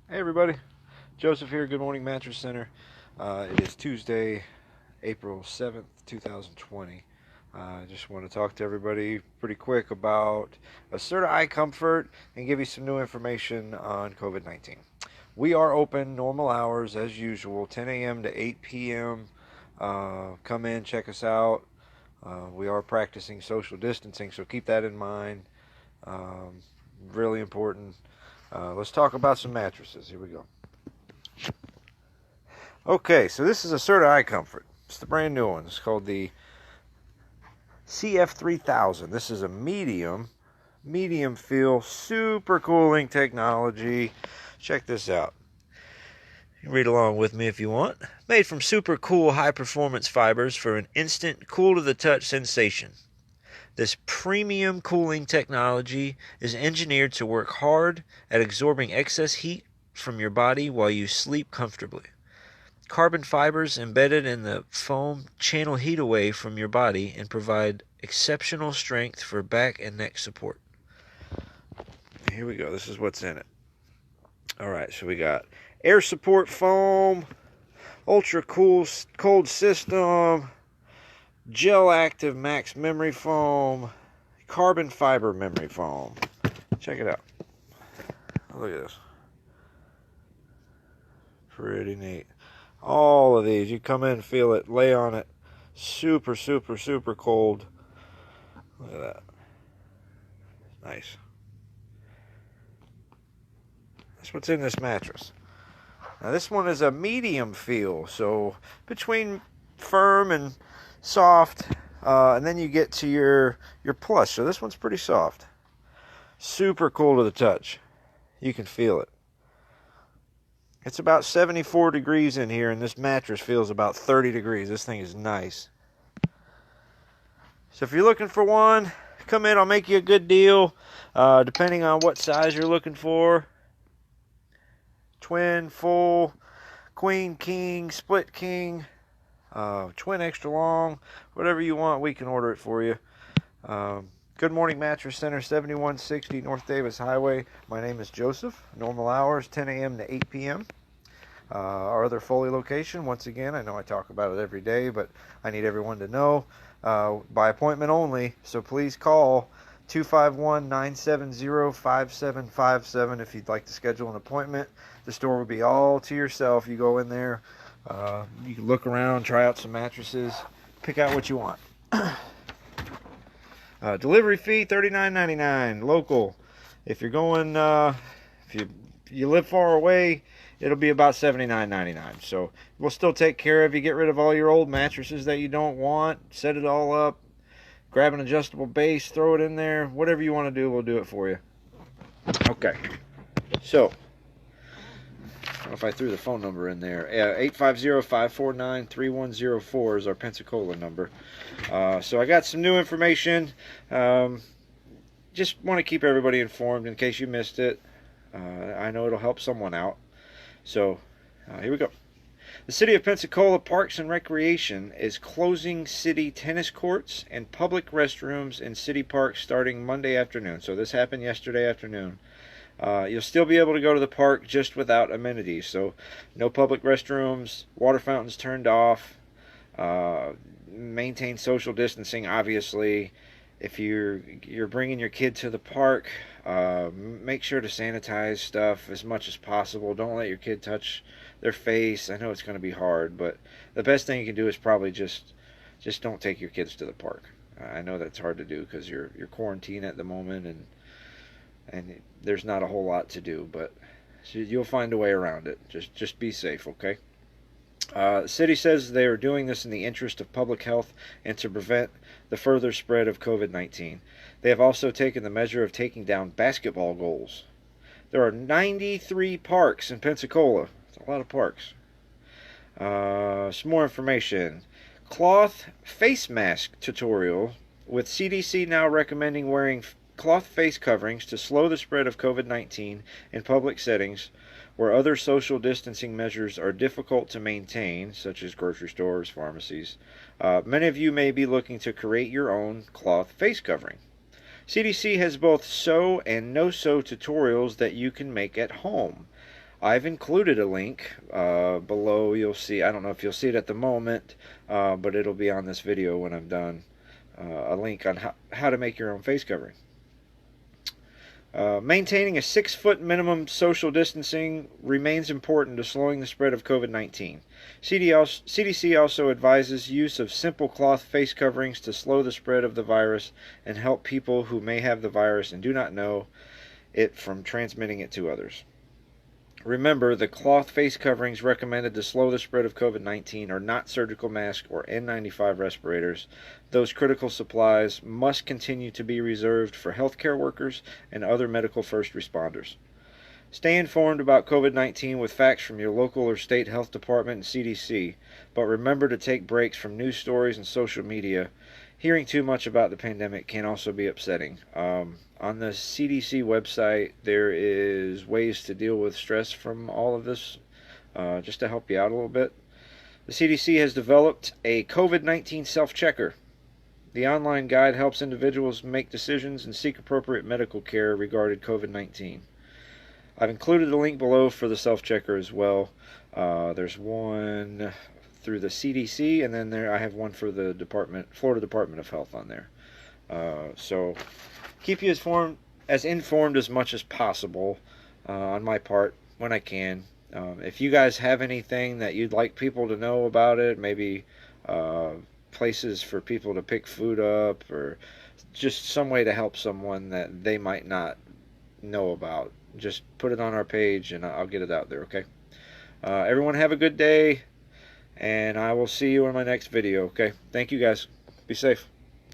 Hey everybody, Joseph here, Good Morning Mattress Center. It is Tuesday, April 7th, 2020. I just want to talk to everybody pretty quick about a Serta iCOMFORT and give you some new information on COVID-19. We are open normal hours as usual, 10 a.m. to 8 p.m. Come in, check us out. We are practicing social distancing, so keep that in mind. Um, Really important. Let's talk about some mattresses. Here we go. Okay, so this is a Serta iCOMFORT. It's the brand new one. It's called the CF3000. This is a medium feel, super cooling technology. Check this out. You can read along with me if you want. Made from super cool high performance fibers for an instant cool to the touch sensation. This premium cooling technology is engineered to work hard at absorbing excess heat from your body while you sleep comfortably. Carbon fibers embedded in the foam channel heat away from your body and provide exceptional strength for back and neck support. Here we go. This is what's in it. All right, so we got air support foam, ultra cool cold system, gel active max memory foam, carbon fiber memory foam. Check it out. Look at this. Pretty neat. All of these, you come in, feel it, lay on it. Super, super, super cold. Look at that. Nice. That's what's in this mattress. Now this one is a medium feel, so between firm and soft, and then you get to your plush. So this one's pretty soft. Super cool to the touch. You can feel it. It's about 74 degrees in here, and this mattress feels about 30 degrees. This thing is nice. So if you're looking for one, come in. I'll make you a good deal, depending on what size you're looking for. Twin, full, queen, king, split king, twin extra long, whatever you want, we can order it for you. Good Morning Mattress Center, 7160 North Davis Highway. My name is Joseph. Normal hours, 10 a.m. to 8 p.m. Our other Foley location, once again, I know I talk about it every day, but I need everyone to know, by appointment only, so please call 251-970-5757 if you'd like to schedule an appointment. The store will be all to yourself. You go in there, you can look around, try out some mattresses, pick out what you want. Delivery fee $39.99 local. If you're going, if you live far away, it'll be about $79.99. So we'll still take care of you. Get rid of all your old mattresses that you don't want. Set it all up. Grab an adjustable base. Throw it in there. Whatever you want to do, we'll do it for you. Okay. So, I don't know if I threw the phone number in there. 850-549-3104 is our Pensacola number. So I got some new information. Just want to keep everybody informed in case you missed it. I know it'll help someone out. So here we go. The City of Pensacola Parks and Recreation is closing city tennis courts and public restrooms in city parks starting Monday afternoon. So this happened yesterday afternoon. You'll still be able to go to the park just without amenities. So no public restrooms, water fountains turned off. Maintain social distancing, obviously. If you're bringing your kid to the park, make sure to sanitize stuff as much as possible. Don't let your kid touch their face. I know it's going to be hard, but the best thing you can do is probably just don't take your kids to the park. I know that's hard to do because you're quarantined at the moment, and there's not a whole lot to do, but you'll find a way around it. Just be safe, okay? The city says they are doing this in the interest of public health and to prevent the further spread of COVID-19. They have also taken the measure of taking down basketball goals. There are 93 parks in Pensacola. It's a lot of parks. Some more information. Cloth face mask tutorial, with CDC now recommending wearing cloth face coverings to slow the spread of COVID-19 in public settings where other social distancing measures are difficult to maintain, such as grocery stores, pharmacies. Many of you may be looking to create your own cloth face covering. CDC has both sew and no-sew tutorials that you can make at home. I've included a link below. You'll see, I don't know if you'll see it at the moment, but it'll be on this video when I'm done. A link on how to make your own face covering. Maintaining a 6-foot minimum social distancing remains important to slowing the spread of COVID-19. CDC also advises use of simple cloth face coverings to slow the spread of the virus and help people who may have the virus and do not know it from transmitting it to others. Remember, the cloth face coverings recommended to slow the spread of COVID-19 are not surgical masks or N95 respirators. Those critical supplies must continue to be reserved for healthcare workers and other medical first responders. Stay informed about COVID-19 with facts from your local or state health department and CDC, but remember to take breaks from news stories and social media. Hearing too much about the pandemic can also be upsetting. On the CDC website, there is ways to deal with stress from all of this, just to help you out a little bit. The CDC has developed a COVID-19 self-checker. The online guide helps individuals make decisions and seek appropriate medical care regarding COVID-19. I've included a link below for the self-checker as well. There's one through the CDC, and then I have one for the Florida Department of Health on there. So keep you as informed as much as possible on my part when I can. If you guys have anything that you'd like people to know about it, maybe places for people to pick food up, or just some way to help someone that they might not know about, just put it on our page and I'll get it out there, okay? Everyone have a good day, and I will see you in my next video, okay? Thank you guys. Be safe.